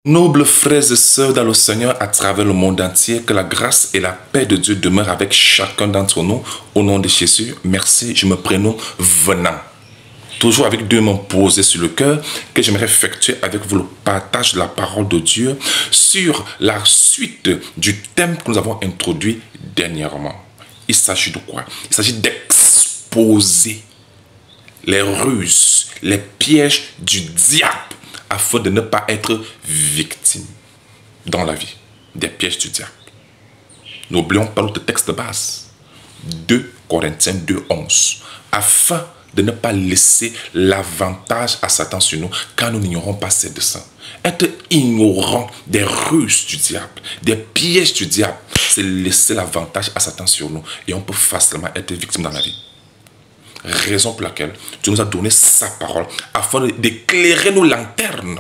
Nobles frères et sœurs dans le Seigneur à travers le monde entier, que la grâce et la paix de Dieu demeurent avec chacun d'entre nous. Au nom de Jésus, merci, je me prénomme Venant. Toujours avec deux mains posées sur le cœur, que j'aimerais effectuer avec vous le partage de la parole de Dieu sur la suite du thème que nous avons introduit dernièrement. Il s'agit de quoi? Il s'agit d'exposer les ruses, les pièges du diable afin de ne pas être victime dans la vie des pièges du diable. N'oublions pas notre texte de base, 2 Corinthiens 2:11, afin de ne pas laisser l'avantage à Satan sur nous quand nous n'ignorons pas ses desseins. Être ignorant des ruses du diable, des pièges du diable, c'est laisser l'avantage à Satan sur nous et on peut facilement être victime dans la vie. Raison pour laquelle Dieu nous a donné sa parole afin d'éclairer nos lanternes,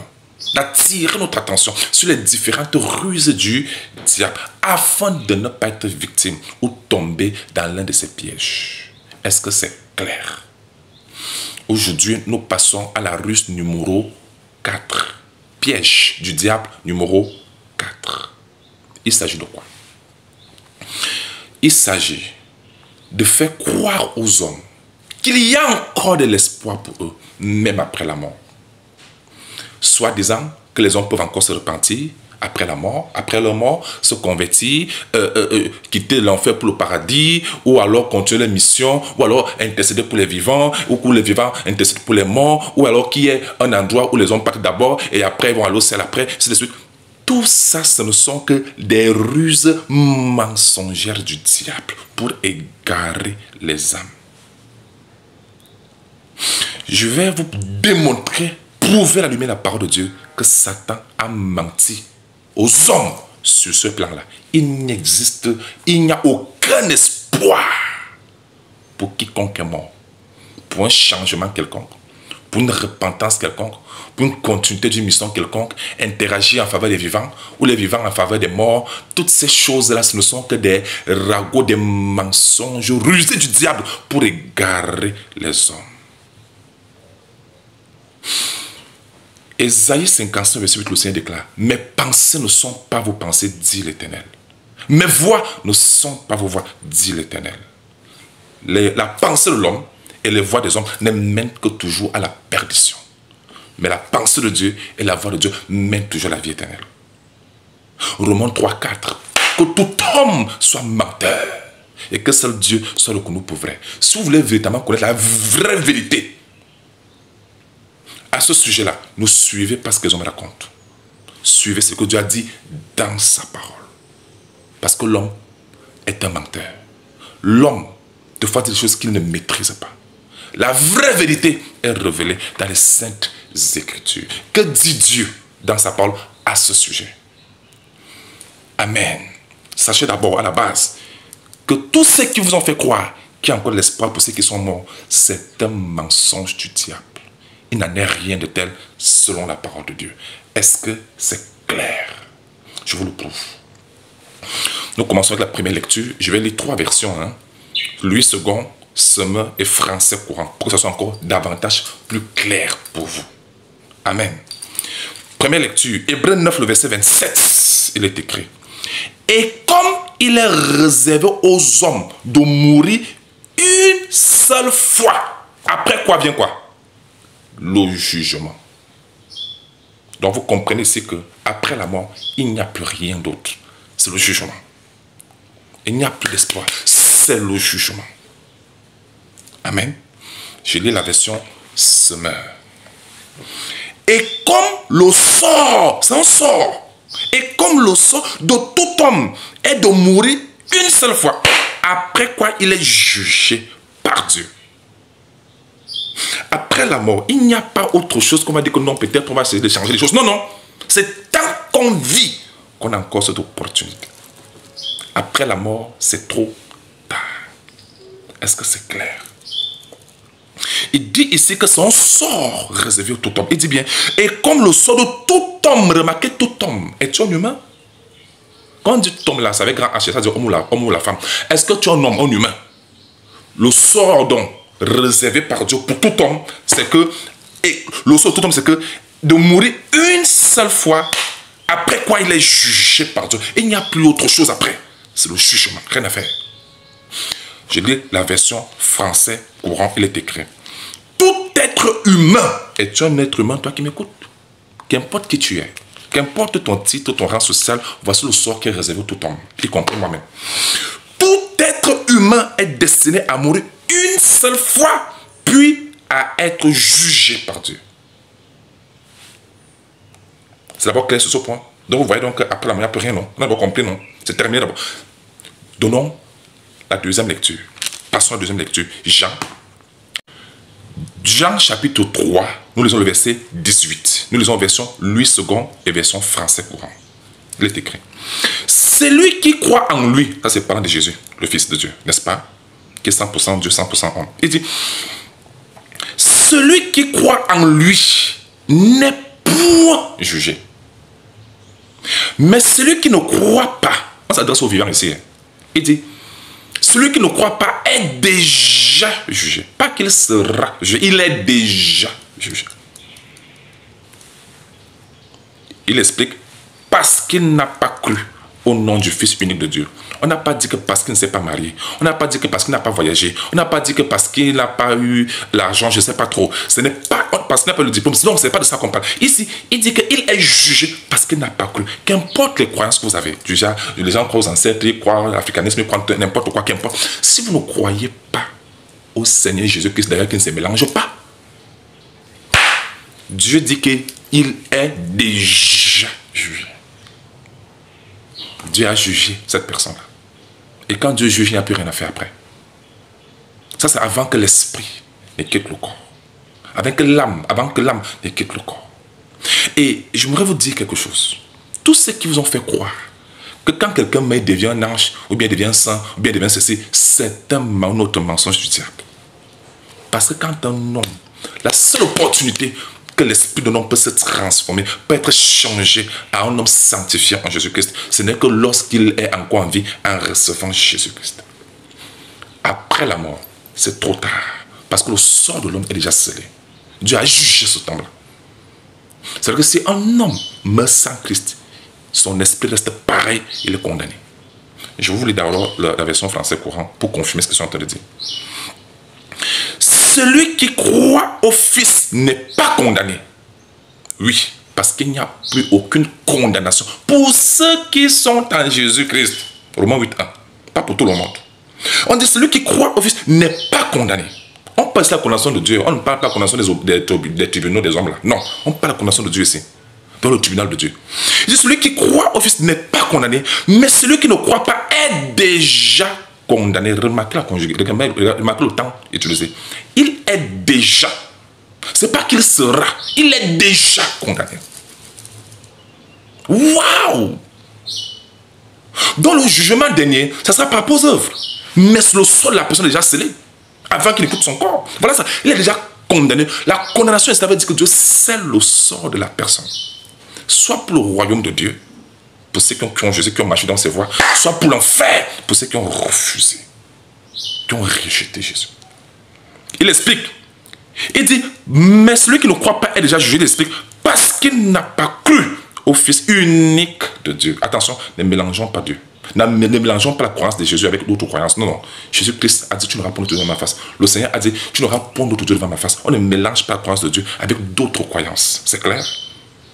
d'attirer notre attention sur les différentes ruses du diable afin de ne pas être victime ou tomber dans l'un de ses pièges. Est-ce que c'est clair? Aujourd'hui, nous passons à la ruse numéro 4. Piège du diable numéro 4. Il s'agit de quoi? Il s'agit de faire croire aux hommes qu'il y a encore de l'espoir pour eux, même après la mort. Soit disant que les hommes peuvent encore se repentir après la mort, après leur mort, se convertir, quitter l'enfer pour le paradis, ou alors continuer la mission, ou alors intercéder pour les vivants, ou pour les vivants intercéder pour les morts, ou alors qu'il y ait un endroit où les hommes partent d'abord, et après ils vont aller au ciel après, c'est de suite. Tout ça, ce ne sont que des ruses mensongères du diable pour égarer les âmes. Je vais vous démontrer, prouver à la lumière de la parole de Dieu que Satan a menti aux hommes sur ce plan-là. Il n'y a aucun espoir pour quiconque est mort, pour un changement quelconque, pour une repentance quelconque, pour une continuité d'une mission quelconque, interagir en faveur des vivants ou les vivants en faveur des morts. Toutes ces choses-là, ce ne sont que des ragots, des mensonges rusés du diable pour égarer les hommes. Ésaïe 55, verset 8, le Seigneur déclare: mes pensées ne sont pas vos pensées, dit l'Éternel. Mes voix ne sont pas vos voix, dit l'Éternel. La pensée de l'homme et les voix des hommes ne mènent que toujours à la perdition. Mais la pensée de Dieu et la voix de Dieu mènent toujours à la vie éternelle. Romains 3, 4. Que tout homme soit menteur et que seul Dieu soit reconnu pour vrai. Si vous voulez véritablement connaître la vraie vérité à ce sujet-là, nous suivez pas ce que les hommes racontent. Suivez ce que Dieu a dit dans sa parole. Parce que l'homme est un menteur. L'homme te fait des choses qu'il ne maîtrise pas. La vraie vérité est révélée dans les saintes Écritures. Que dit Dieu dans sa parole à ce sujet? Amen. Sachez d'abord à la base que tous ceux qui vous ont fait croire qu'il y a encore de l'espoir pour ceux qui sont morts, c'est un mensonge du diable. Il n'en est rien de tel selon la parole de Dieu. Est-ce que c'est clair? Je vous le prouve. Nous commençons avec la première lecture. Je vais lire 3 versions. Louis II, Semeur et Français courant. Pour que ce soit encore davantage plus clair pour vous. Amen. Première lecture. Hébreux 9, le verset 27. Il est écrit: et comme il est réservé aux hommes de mourir une seule fois, après quoi vient quoi? Le jugement. Donc vous comprenez ici que après la mort, il n'y a plus rien d'autre. C'est le jugement. Il n'y a plus d'espoir. C'est le jugement. Amen. Je lis la version Semeur. Et comme le sort, c'est un sort. Et comme le sort de tout homme est de mourir une seule fois, après quoi il est jugé par Dieu. Après la mort, il n'y a pas autre chose qu'on va dire que non, peut-être on va essayer de changer les choses. Non, non. C'est tant qu'on vit qu'on a encore cette opportunité. Après la mort, c'est trop tard. Est-ce que c'est clair? Il dit ici que c'est un sort réservé au tout homme. Il dit bien, et comme le sort de tout homme, remarquez tout homme, es-tu un humain? Quand on dit tout homme là, c'est avec grand H, ça veut dire homme ou la femme. Est-ce que tu es un homme, un humain? Le sort donc réservé par Dieu pour tout homme, c'est que, et le sort de tout homme, c'est que de mourir une seule fois Après quoi il est jugé par Dieu. Il n'y a plus autre chose après. C'est le jugement, rien à faire. Je lis la version français courant, il est écrit. Tout être humain est un être humain, toi qui m'écoutes. Qu'importe qui tu es, qu'importe ton titre, ton rang social, voici le sort qui est réservé à tout homme, y compris moi-même. Tout être humain est destiné à mourir une seule fois, puis à être jugé par Dieu. C'est d'abord clair sur ce point. Donc vous voyez donc après la mort, il n'y a plus rien, non? On a d'abord compris, non? C'est terminé d'abord. Donnons la deuxième lecture. Passons à la deuxième lecture. Jean chapitre 3, nous lisons le verset 18. Nous lisons version Louis II et version français courant. Il est écrit. Celui qui croit en lui, ça c'est parlant de Jésus, le Fils de Dieu, n'est-ce pas? Qui est 100% Dieu, 100% homme. Il dit, celui qui croit en lui n'est point jugé. Mais celui qui ne croit pas, on s'adresse aux vivants ici, il dit, celui qui ne croit pas est déjà jugé. Pas qu'il sera jugé, il est déjà jugé. Il explique, parce qu'il n'a pas cru au nom du Fils unique de Dieu. On n'a pas dit que parce qu'il ne s'est pas marié. On n'a pas dit que parce qu'il n'a pas voyagé. On n'a pas dit que parce qu'il n'a pas eu l'argent, je ne sais pas trop. Ce n'est pas parce qu'il n'a pas le diplôme. Sinon, ce n'est pas de ça qu'on parle. Ici, il dit qu'il est jugé parce qu'il n'a pas cru. Qu'importe les croyances que vous avez. Déjà, les gens croient aux ancêtres, ils croient à l'africanisme, ils croient n'importe quoi, qu'importe. Si vous ne croyez pas au Seigneur Jésus-Christ, d'ailleurs, qui ne se mélange pas, Dieu dit qu'il est déjà jugé. Dieu a jugé cette personne-là. Et quand Dieu juge, il n'y a plus rien à faire après. Ça, c'est avant que l'esprit ne quitte le corps. Avant que l'âme ne quitte le corps. Et j'aimerais vous dire quelque chose. Tous ceux qui vous ont fait croire que quand quelqu'un meurt, devient un ange, ou bien devient un saint, ou bien devient ceci, c'est un autre mensonge du diable. Parce que quand un homme, la seule opportunité que l'esprit d'un homme peut se transformer, peut être changé à un homme sanctifié en Jésus-Christ, ce n'est que lorsqu'il est encore en vie en recevant Jésus-Christ. Après la mort, c'est trop tard, parce que le sort de l'homme est déjà scellé. Dieu a jugé ce temps-là. C'est-à-dire que si un homme meurt sans Christ, son esprit reste pareil, il est condamné. Je vous lis d'abord la version française courante pour confirmer ce que je suis en train de dire. Celui qui croit au Fils n'est pas condamné. Oui, parce qu'il n'y a plus aucune condamnation pour ceux qui sont en Jésus-Christ. Romains 8.1. Pas pour tout le monde. On dit celui qui croit au Fils n'est pas condamné. On parle de la condamnation de Dieu. On ne parle pas de la condamnation des tribunaux des hommes là. Non, on parle de la condamnation de Dieu ici. Dans le tribunal de Dieu. Il dit celui qui croit au Fils n'est pas condamné, mais celui qui ne croit pas est déjà condamné. Remarquez la conjugaison, remarquez le temps utilisé. Il est déjà. Ce n'est pas qu'il sera. Il est déjà condamné. Waouh! Dans le jugement dernier, ça sera par rapport aux œuvres. Mais le sort de la personne est déjà scellé. Avant qu'il écoute son corps. Voilà ça. Il est déjà condamné. La condamnation, ça veut dire que Dieu scelle le sort de la personne. Soit pour le royaume de Dieu, pour ceux qui ont cru en Jésus, qui ont marché dans ses voies, soit pour l'enfer, pour ceux qui ont refusé, qui ont rejeté Jésus. Il explique. Il dit, mais celui qui ne croit pas est déjà jugé, il explique, parce qu'il n'a pas cru au Fils unique de Dieu. Attention, ne mélangeons pas Dieu. Ne mélangeons pas la croyance de Jésus avec d'autres croyances. Non, non. Jésus-Christ a dit, tu n'auras point d'autre Dieu devant ma face. Le Seigneur a dit, tu n'auras point d'autre Dieu devant ma face. On ne mélange pas la croyance de Dieu avec d'autres croyances. C'est clair?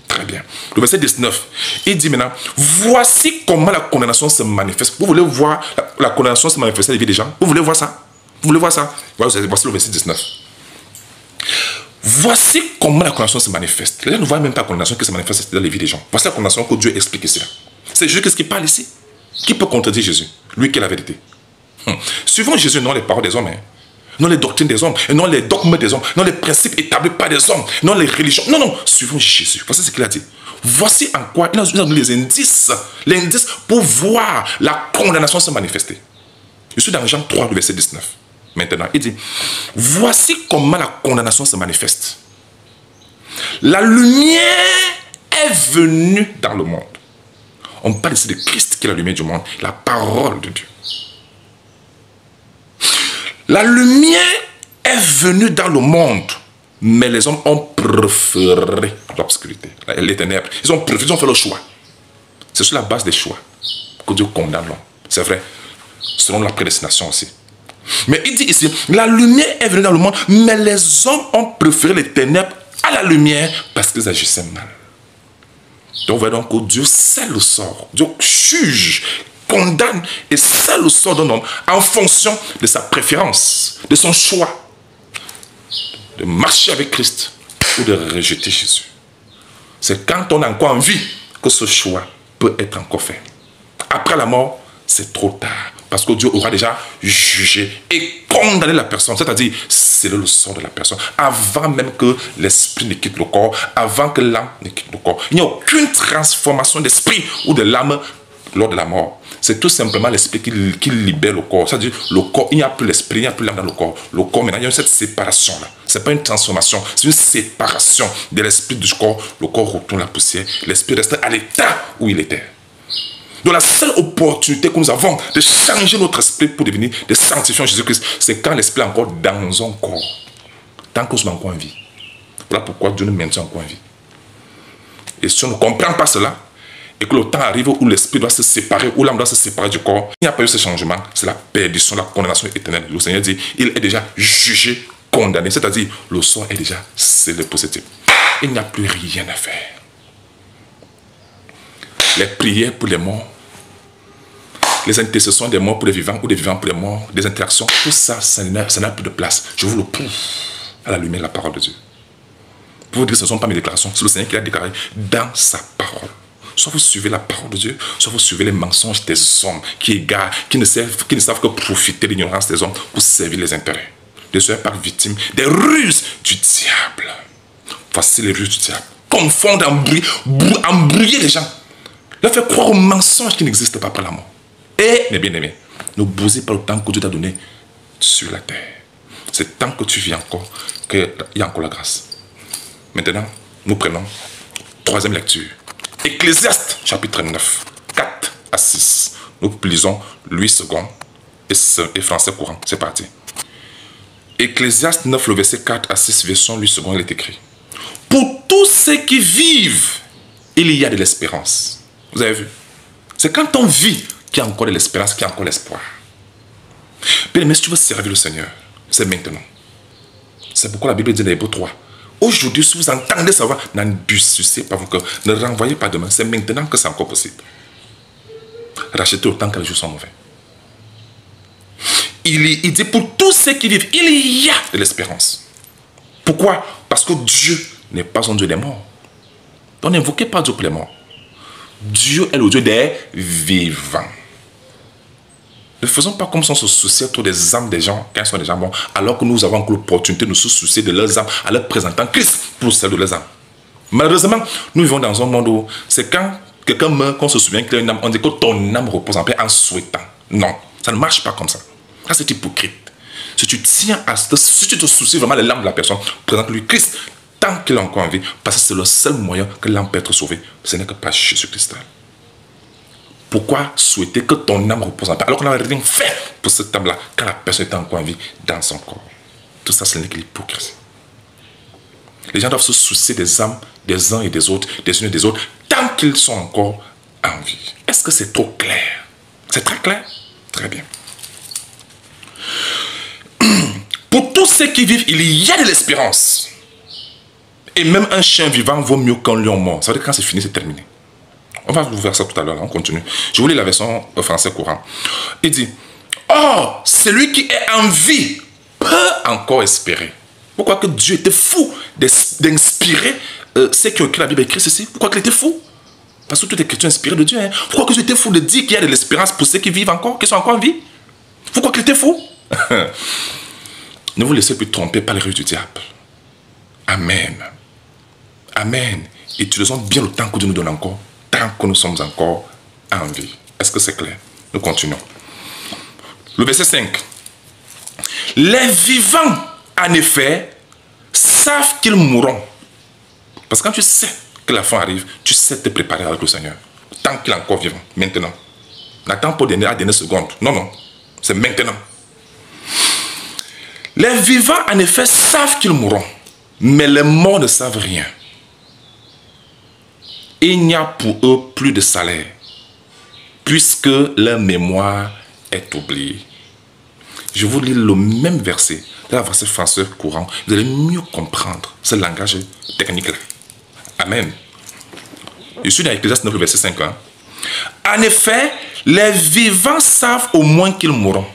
Très bien. Le verset 19, il dit maintenant, voici comment la condamnation se manifeste. Vous voulez voir la condamnation se manifester dans les vies des gens? Vous voulez voir ça? Vous voulez voir ça? Voici le verset 19. Voici comment la condamnation se manifeste. Là, ne voyons même pas la condamnation qui se manifeste dans les vies des gens. Voici la condamnation que Dieu explique ici. C'est Jésus qui parle ici. Qui peut contredire Jésus? Lui qui est la vérité. Suivons Jésus, non les paroles des hommes, non les doctrines des hommes, et non les dogmes des hommes, non les principes établis par des hommes, non les religions. Non, non, suivons Jésus. Voici ce qu'il a dit. Voici en quoi il a donné les indices pour voir la condamnation se manifester. Je suis dans Jean 3, le verset 19. Maintenant, il dit, voici comment la condamnation se manifeste. La lumière est venue dans le monde. On parle ici de Christ qui est la lumière du monde, la parole de Dieu. La lumière est venue dans le monde, mais les hommes ont préféré l'obscurité, les ténèbres. Ils ont fait le choix. C'est sur la base des choix que Dieu condamne l'homme. C'est vrai, selon la prédestination aussi. Mais il dit ici, la lumière est venue dans le monde, mais les hommes ont préféré les ténèbres à la lumière parce qu'ils agissaient mal. Donc, vous voyez donc que Dieu sait le sort. Dieu juge, condamne et sait le sort d'un homme en fonction de sa préférence, de son choix, de marcher avec Christ ou de rejeter Jésus. C'est quand on a encore envie que ce choix peut être encore fait. Après la mort, c'est trop tard. Parce que Dieu aura déjà jugé et condamné la personne. C'est-à-dire, c'est le sort de la personne. Avant même que l'esprit ne quitte le corps, avant que l'âme ne quitte le corps. Il n'y a aucune transformation d'esprit ou de l'âme lors de la mort. C'est tout simplement l'esprit qui libère le corps. C'est-à-dire, le corps, il n'y a plus l'esprit, il n'y a plus l'âme dans le corps. Le corps, maintenant, il y a cette séparation-là. Ce n'est pas une transformation, c'est une séparation de l'esprit du corps. Le corps retourne la poussière. L'esprit reste à l'état où il était. Donc la seule opportunité que nous avons de changer notre esprit pour devenir des sanctifiants en Jésus-Christ, c'est quand l'esprit est encore dans un corps. Tant que nous sommes encore en vie. Voilà pourquoi Dieu nous maintient encore en vie. Et si on ne comprend pas cela, et que le temps arrive où l'esprit doit se séparer, où l'âme doit se séparer du corps, il n'y a pas eu ce changement, c'est la perdition, la condamnation éternelle. Le Seigneur dit, il est déjà jugé, condamné, c'est-à-dire le sort est déjà scellé pour ce type. Il n'y a plus rien à faire. Les prières pour les morts, les intercessions des morts pour les vivants ou des vivants pour les morts, des interactions, tout ça, ça n'a plus de place. Je vous le prouve à la lumière de la parole de Dieu. Pour vous dire que ce ne sont pas mes déclarations, c'est le Seigneur qui l'a déclaré dans sa parole. Soit vous suivez la parole de Dieu, soit vous suivez les mensonges des hommes qui égarent, qui ne savent que profiter de l'ignorance des hommes pour servir les intérêts. Ne soyez pas victime des ruses du diable. Voici les ruses du diable. Confondre, embrouiller les gens. Leur faire croire aux mensonges qui n'existent pas après la mort. Et, mes bien-aimés, ne bousez pas le temps que Dieu t'a donné sur la terre. C'est tant que tu vis encore qu'il y a encore la grâce. Maintenant, nous prenons troisième lecture. Ecclésiaste, chapitre 9, 4 à 6. Nous lisons Louis II et français courant. C'est parti. Ecclésiaste 9, le verset 4 à 6, version Louis II, il est écrit. Pour tous ceux qui vivent, il y a de l'espérance. Vous avez vu? C'est quand on vit qu'il y a encore de l'espérance, qu'il y a encore l'espoir. Mais si tu veux servir le Seigneur, c'est maintenant. C'est pourquoi la Bible dit dans Hébreux 3. Aujourd'hui, si vous entendez sa voix, n'endurcissez pas vos cœurs. Ne renvoyez pas demain. C'est maintenant que c'est encore possible. Rachetez autant que les jours sont mauvais. Il dit pour tous ceux qui vivent, il y a de l'espérance. Pourquoi? Parce que Dieu n'est pas un Dieu des morts. Donc n'invoquez pas Dieu pour les morts. Dieu est le Dieu des vivants. Ne faisons pas comme si on se souciait autour des âmes des gens, quand ils sont des gens bons, alors que nous avons encore l'opportunité de nous soucier de leurs âmes en leur présentant Christ pour celle de leurs âmes. Malheureusement, nous vivons dans un monde où c'est quand quelqu'un meurt qu'on se souvient qu'il a une âme, on dit que ton âme repose en paix en souhaitant. Non, ça ne marche pas comme ça. Ça, c'est hypocrite. Si tu tiens à ce, si tu te soucies vraiment de l'âme de la personne, présente-lui Christ tant qu'il est encore en vie, parce que c'est le seul moyen que l'âme peut être sauvée. Ce n'est que par Jésus-Christ. Pourquoi souhaiter que ton âme repose en paix alors qu'on n'a rien fait pour cette âme-là quand la personne est encore en vie dans son corps? Tout ça, ce n'est que l'hypocrisie. Les gens doivent se soucier des âmes des uns et des autres, des unes et des autres, tant qu'ils sont encore en vie. Est-ce que c'est trop clair? C'est très clair? Très bien. Pour tous ceux qui vivent, il y a de l'espérance. Et même un chien vivant vaut mieux qu'un lion mort. Ça veut dire que quand c'est fini, c'est terminé. On va vous voir ça tout à l'heure, on continue. Je vous lis la version français courant. Il dit, oh, celui qui est en vie peut encore espérer. Pourquoi que Dieu était fou d'inspirer ceux qui ont écrit la Bible écrite ceci? Pourquoi qu'il était fou? Parce que toute écriture est inspirée de Dieu. Hein? Pourquoi que Dieu était fou de dire qu'il y a de l'espérance pour ceux qui vivent encore, qui sont encore en vie? Pourquoi qu'il était fou? Ne vous laissez plus tromper par les rues du diable. Amen. Amen. Utilisons bien le temps que Dieu nous donne encore, tant que nous sommes encore en vie. Est-ce que c'est clair? Nous continuons. Le verset 5. Les vivants, en effet, savent qu'ils mourront. Parce que quand tu sais que la fin arrive, tu sais te préparer avec le Seigneur. Tant qu'il est encore vivant, maintenant. N'attends pas à la dernière seconde. Non, non. C'est maintenant. Les vivants, en effet, savent qu'ils mourront. Mais les morts ne savent rien. Il n'y a pour eux plus de salaire, puisque leur mémoire est oubliée. Je vous lis le même verset, dans la version française courant. Vous allez mieux comprendre ce langage technique-là. Amen. Je suis dans Ecclésiaste 9, verset 5. En effet, les vivants savent au moins qu'ils mourront.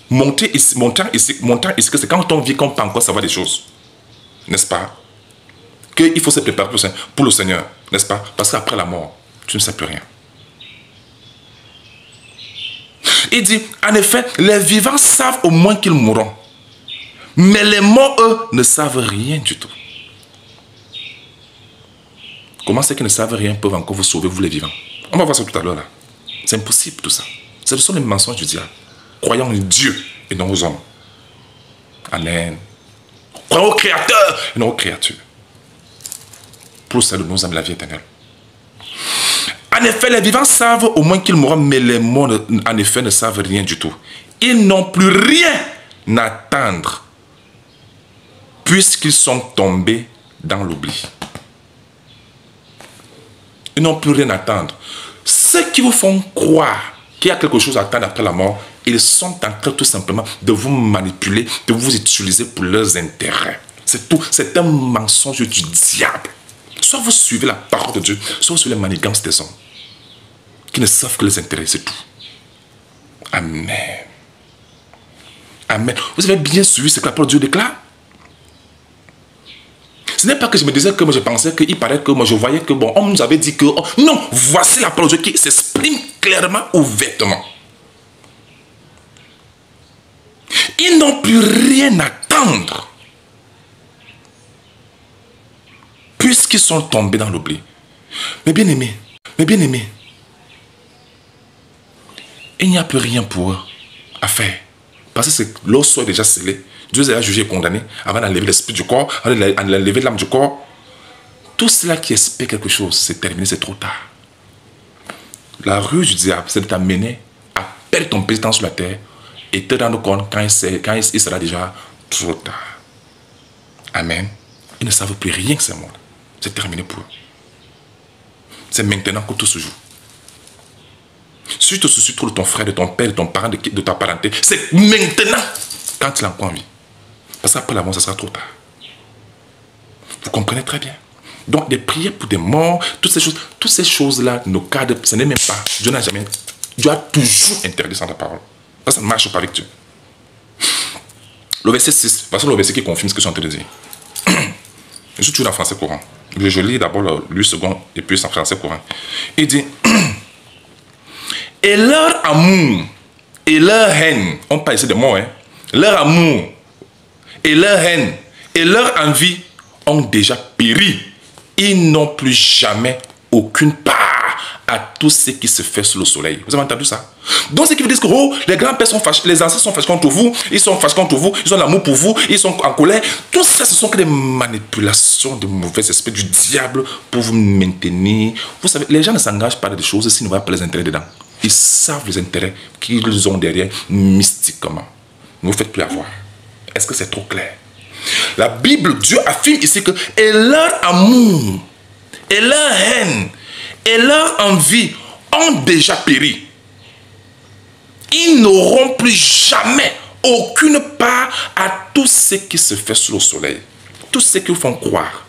Montant ici, que c'est quand on vit qu'on peut encore savoir des choses. N'est-ce pas? Qu'il faut se préparer pour le Seigneur. N'est-ce pas? Parce qu'après la mort, tu ne sais plus rien. Il dit, en effet, les vivants savent au moins qu'ils mourront. Mais les morts, eux, ne savent rien du tout. Comment ceux qui ne savent rien peuvent encore vous sauver, vous les vivants? On va voir ça tout à l'heure là. C'est impossible tout ça. Ce sont les mensonges du diable. Croyons en Dieu et non aux hommes. Amen. Croyons au Créateur et non aux créatures. Pour le salut de nos âmes, la vie éternelle. En effet, les vivants savent au moins qu'ils mourront, mais les morts, en effet, ne savent rien du tout. Ils n'ont plus rien à attendre, puisqu'ils sont tombés dans l'oubli. Ils n'ont plus rien à attendre. Ceux qui vous font croire qu'il y a quelque chose à attendre après la mort, ils sont en train tout simplement de vous manipuler, de vous utiliser pour leurs intérêts. C'est tout. C'est un mensonge du diable. Soit vous suivez la parole de Dieu, soit vous suivez les manigances des hommes qui ne savent que les intérêts, c'est tout. Amen. Amen. Vous avez bien suivi ce que la parole de Dieu déclare? Ce n'est pas que je me disais que moi je pensais qu'il paraît que moi je voyais que bon, on nous avait dit que oh, non, voici la parole de Dieu qui s'exprime clairement, ouvertement. Ils n'ont plus rien à attendre, puisqu'ils sont tombés dans l'oubli. Mais bien aimés, il n'y a plus rien pour eux à faire. Parce que l'os est déjà scellé. Dieu est jugé et condamné avant d'enlever l'esprit du corps, avant d'enlever l'âme du corps. Tout cela qui espère quelque chose, c'est terminé, c'est trop tard. La ruse du diable, c'est de t'amener à perdre ton pays sur la terre et te rendre compte quand il sera déjà trop tard. Amen. Ils ne savent plus rien que ce monde. C'est terminé pour eux. C'est maintenant que tout se joue. Si tu te soucies trop de ton frère, de ton père, de ton parent, de ta parenté, c'est maintenant quand il a encore envie. Parce qu'après la mort, ça sera trop tard. Vous comprenez très bien. Donc, des prières pour des morts, toutes ces choses-là, nos cadres, ce n'est même pas. Dieu a toujours interdit ça dans la parole. Ça ne marche pas avec Dieu. Le verset 6, parce que le verset qui confirme ce que je suis en train de dire. Je suis toujours en français courant. Je lis d'abord le second et puis en français courant. Il dit, et leur amour et leur haine, on parle ici de mots, hein, leur amour et leur haine et leur envie ont déjà péri. Ils n'ont plus jamais aucune part à tout ce qui se fait sous le soleil. Vous avez entendu ça? Donc, ce qui veut dire que oh, les grands-pères sont fâchés, les anciens sont fâchés contre vous, ils sont fâchés contre vous, ils ont l'amour pour vous, ils sont en colère. Tout ça, ce sont que des manipulations de mauvais esprits du diable pour vous maintenir. Vous savez, les gens ne s'engagent pas dans des choses s'ils ne voient pas les intérêts dedans. Ils savent les intérêts qu'ils ont derrière mystiquement. Ne vous faites plus avoir. Est-ce que c'est trop clair? La Bible, Dieu affirme ici que et leur amour, et leur haine, et leur envie ont déjà péri. Ils n'auront plus jamais aucune part à tout ce qui se fait sous le soleil. Tout ce qu'ils font croire.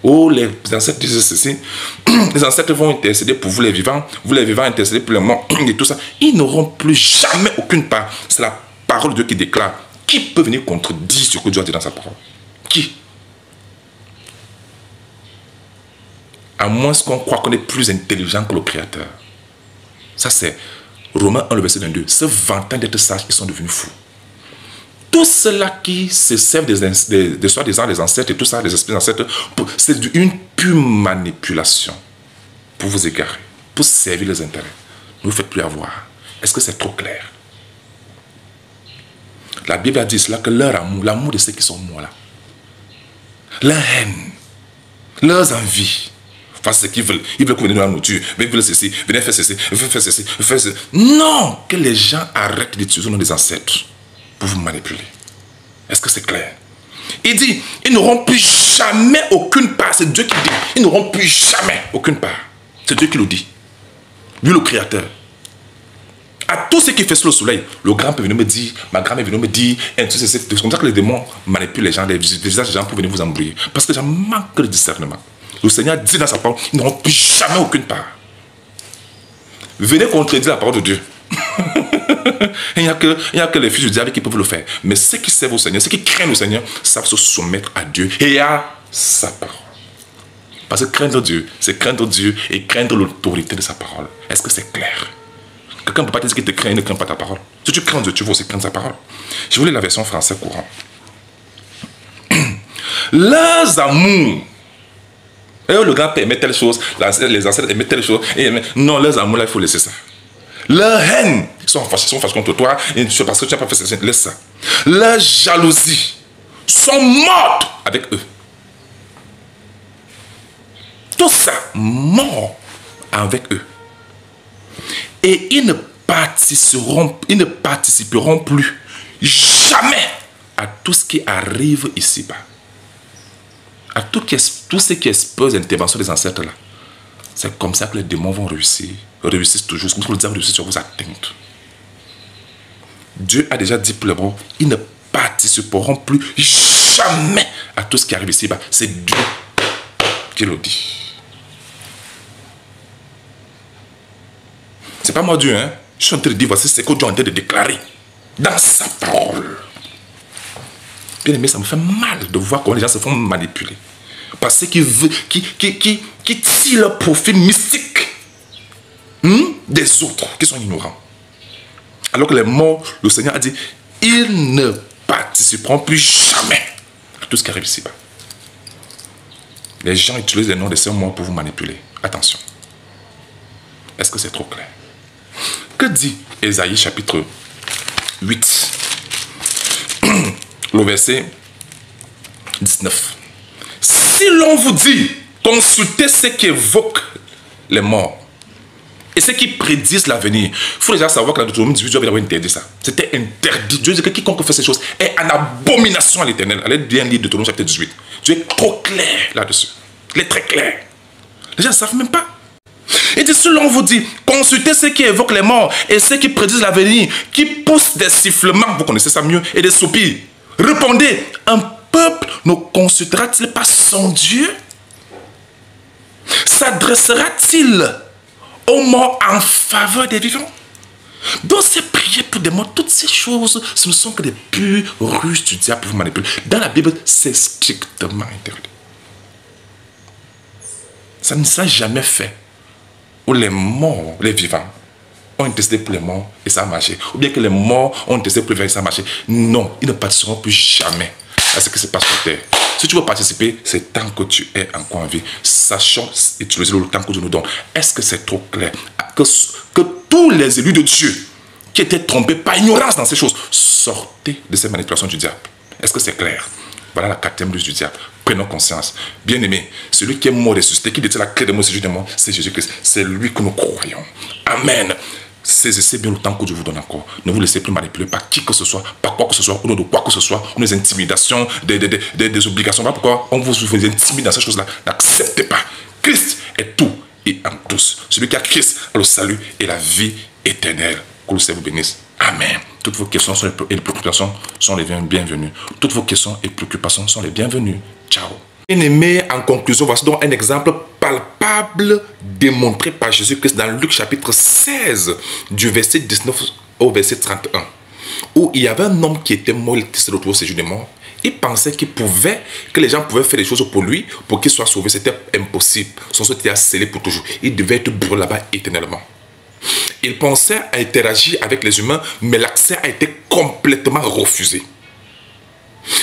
Oh, les ancêtres disent ceci. Les ancêtres vont intercéder pour vous les vivants intercéder pour les morts et tout ça. Ils n'auront plus jamais aucune part. C'est la parole de Dieu qui déclare. Qui peut venir contredire ce que Dieu a dit dans sa parole? Qui? À moins qu'on croit qu'on est plus intelligent que le Créateur. Ça c'est Romains 1, le verset 22. Se vantant d'être sages, ils sont devenus fous. Tous ceux-là qui se servent des soi-disant des ancêtres et tout ça, des esprits ancêtres, c'est une pure manipulation pour vous égarer, pour servir les intérêts. Ne vous faites plus avoir. Est-ce que c'est trop clair? La Bible a dit cela, que leur amour, l'amour de ceux qui sont morts là, leur haine, leurs envies, enfin ce qu'ils veulent, ils veulent qu'on donne la nourriture, ils veulent ceci, venez faire ceci, faire ceci, faire ceci. Non, que les gens arrêtent d'utiliser le nom des ancêtres pour vous manipuler. Est-ce que c'est clair? Il dit, ils n'auront plus jamais aucune part. C'est Dieu qui dit, ils n'auront plus jamais aucune part. C'est Dieu qui le dit. Lui le Créateur. À tout ce qui fait sous le soleil. Le grand peut venir me dire, ma grand est venue me dire, c'est comme ça que les démons manipulent les gens, les visages des gens pour venir vous embrouiller. Parce que les gens manquent de discernement. Le Seigneur dit dans sa parole, ils n'auront plus jamais aucune part. Venez contredire la parole de Dieu. Il n'y a que les fils du diable qui peuvent le faire. Mais ceux qui servent au Seigneur, ceux qui craignent le Seigneur, savent se soumettre à Dieu et à sa parole. Parce que craindre Dieu, c'est craindre Dieu et craindre l'autorité de sa parole. Est-ce que c'est clair? Quelqu'un ne peut pas te dire qu'il te craint, il ne craint pas ta parole. Si tu crains Dieu, tu vas aussi craindre sa parole. Je voulais la version française courante. Leurs amours. Et le grand-père aimait telle chose, les ancêtres aimaient telle chose. Non, leurs amours, là, il faut laisser ça. Leur haine, ils sont fâchés contre toi, et parce que tu n'as pas fait ça, laisse ça. Leur jalousie sont mortes avec eux. Tout ça, mort avec eux. Et ils ne participeront plus jamais à tout ce qui arrive ici-bas. À tout ce qui expose l'intervention des ancêtres là. C'est comme ça que les démons vont réussir. Réussissent toujours. C'est comme ça que le diable réussit sur vos atteintes. Dieu a déjà dit pour le bon, ils ne participeront plus jamais à tout ce qui arrive ici-bas. C'est Dieu qui le dit. C'est pas moi Dieu, hein. Je suis en train de dire, voici ce que Dieu est en train de déclarer dans sa parole. Bien aimé, ça me fait mal de voir comment les gens se font manipuler. Parce qu'ils tirent leur profil mystique des autres qui sont ignorants. Alors que les morts, le Seigneur a dit, ils ne participeront plus jamais à tout ce qui arrive ici-bas. Les gens utilisent les noms de ces morts pour vous manipuler. Attention. Est-ce que c'est trop clair? Que dit Ésaïe chapitre 8, le verset 19. Si l'on vous dit, consultez ce qui évoque les morts et ceux qui prédisent l'avenir. Il faut déjà savoir que la Deutéronome 18, Dieu avait interdit ça. C'était interdit. Dieu dit que quiconque fait ces choses est en abomination à l'Éternel. Allez bien lire Deutéronome chapitre 18. Dieu est trop clair là-dessus. Il est très clair. Les gens ne savent même pas. Il dit, si l'on vous dit, consultez ceux qui évoquent les morts et ceux qui prédisent l'avenir, qui poussent des sifflements, vous connaissez ça mieux, et des soupirs. Répondez, un peuple ne consultera-t-il pas son Dieu? S'adressera-t-il aux morts en faveur des vivants? Donc c'est prier pour des morts. Toutes ces choses, ce ne sont que des pures ruses du diable pour vous manipuler. Dans la Bible, c'est strictement interdit. Ça ne s'est jamais fait. Où les morts, les vivants, ont testé pour les morts et ça a marché. Ou bien que les morts ont testé pour les vivants et ça a marché. Non, ils ne participeront plus jamais à ce qui se passe sur terre. Si tu veux participer, c'est tant que tu es encore en vie. Sachons utiliser le temps que Dieu nous donne. Est-ce que c'est trop clair? Que tous les élus de Dieu qui étaient trompés par ignorance dans ces choses, sortez de ces manipulations du diable. Est-ce que c'est clair? Voilà la quatrième ruse du diable. Prenons conscience. Bien-aimé, celui qui est mort et ressuscité, qui détient la clé de mort, c'est Jésus-Christ. C'est lui que nous croyons. Amen. Saisissez bien le temps que Dieu vous donne encore. Ne vous laissez plus manipuler par qui que ce soit, par quoi que ce soit, ou de quoi que ce soit, ou des intimidations, des obligations. Voilà pourquoi on vous intimide dans ces choses-là. N'acceptez pas. Christ est tout et en tous. Celui qui a Christ a le salut et la vie éternelle. Que le Seigneur vous bénisse. Amen. Toutes vos questions et préoccupations sont les bienvenues. Toutes vos questions et préoccupations sont les bienvenues. Ciao. Bien-aimés, en conclusion, voici donc un exemple palpable démontré par Jésus-Christ dans Luc chapitre 16, du verset 19 au verset 31, où il y avait un homme qui était mort, il se retrouvait au séjour des morts. Il pensait que les gens pouvaient faire des choses pour lui, pour qu'il soit sauvé. C'était impossible. Son sort était scellé pour toujours. Il devait être brûlé là-bas éternellement. Il pensait à interagir avec les humains, mais l'accès a été complètement refusé.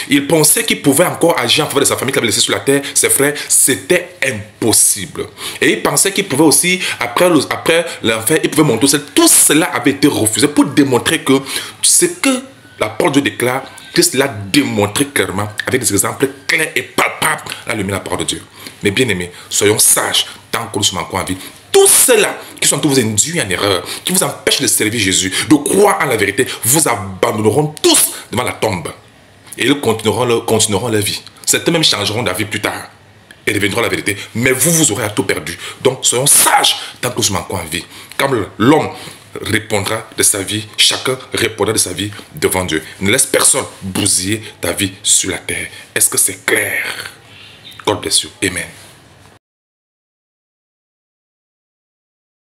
Il pensait qu'il pouvait encore agir en faveur de sa famille qu'il avait laissée sur la terre, ses frères. C'était impossible. Et il pensait qu'il pouvait aussi, après l'enfer, il pouvait monter au ciel. Tout cela avait été refusé pour démontrer que ce que la parole de Dieu déclare, Christ l'a démontré clairement avec des exemples clairs et palpables dans la lumière de la parole de Dieu. Mais bien aimés, soyons sages tant que nous sommes encore en vie. Tous ceux-là qui sont vous induits en erreur, qui vous empêchent de servir Jésus, de croire en la vérité, vous abandonneront tous devant la tombe. Et ils continueront leur vie. Certains même changeront d'avis plus tard et deviendront la vérité. Mais vous aurez à tout perdu. Donc soyons sages tant que nous sommes encore en vie. Comme l'homme répondra de sa vie, chacun répondra de sa vie devant Dieu. Ne laisse personne bousiller ta vie sur la terre. Est-ce que c'est clair? God bless you. Amen.